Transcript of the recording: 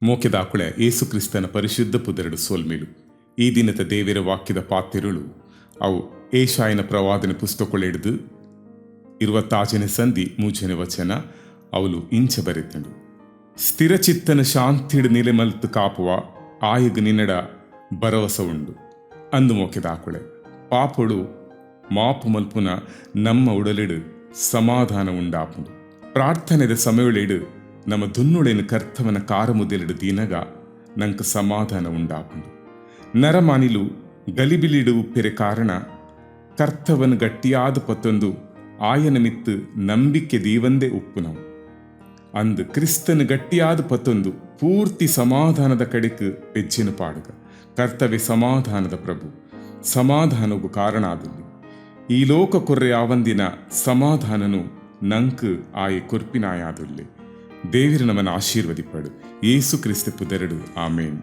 ಮೋಕೆದಾಕುಳೆ ಏಸು ಕ್ರಿಸ್ತನ ಪರಿಶುದ್ಧ ಪುದರಡು ಸೋಲ್ಮೇಲು ಈ ದಿನದ ದೇವರ ವಾಕ್ಯದ ಪಾತ್ರೆಗಳು ಅವು ಏಷಾಯನ ಪ್ರವಾದನೆ ಪುಸ್ತಕಳೆಡ್ದು 25ನೇ ಸಂಧಿ 3ನೇ ವಚನ ಅವಳು ಇಂಚ ಬರೆತಂಡು. ಸ್ಥಿರಚಿತ್ತನ ಶಾಂತಿಡ್ ನೆಲೆ ಮಲ್ತು ಕಾಪುವ ಆಯಗ ನಿನ್ನಡ ಭರವಸ ಉಂಡು ಅಂದು ಮೋಕೆದಾಕುಳೆ ಪಾಪಳು ಮಾಪು ಮಲ್ಪುನ ನಮ್ಮ ಉಡಲಿಡು ಸಮಾಧಾನ ಉಂಡಾಪುಂಡು. ಪ್ರಾರ್ಥನೆದ ಸಮಯಳೆಡು ನಮ್ಮ ದುನ್ನುಳೆನ ಕರ್ತವನ ಕಾರಮುದೆಲಿಡು ದಿನಗ ನಂಕ ಸಮಾಧಾನ ಉಂಡಾಪುಂಡು. ನರಮಾನಿಲು ಗಲಿಬಿಲಿಡು ಉಪ್ಪೆರೆ ಕಾರಣ ಕರ್ತವನ ಗಟ್ಟಿಯಾದ ಪತ್ತೊಂದು ಆಯನ ಮಿತ್ತು ನಂಬಿಕೆ ದೀವಂದೇ ಉಪ್ಪು ನಾವು ಅಂದು ಕ್ರಿಸ್ತನ ಗಟ್ಟಿಯಾದ ಪತ್ತೊಂದು ಪೂರ್ತಿ ಸಮಾಧಾನದ ಕಡೆಕ್ ಹೆಜ್ಜೆನು ಪಾಡುಗ. ಕರ್ತವ್ಯ ಸಮಾಧಾನದ ಪ್ರಭು ಸಮಾಧಾನವು ಕಾರಣ ಆದಲ್ಲಿ ಈ ಲೋಕ ಕೊರ್ರೆ ಆವಂದಿನ ಸಮಾಧಾನನು ನಂಕು ಆಯೆ ಕೊರ್ಪಿನಾಯಾದುಲ್ಲೆ. ದೇವಿರ ನಮ್ಮನ್ನು ಆಶೀರ್ವದಿಪಡು. ಯೇಸು ಕ್ರಿಸ್ತ ಪುದರಡು. ಆಮೇನ್.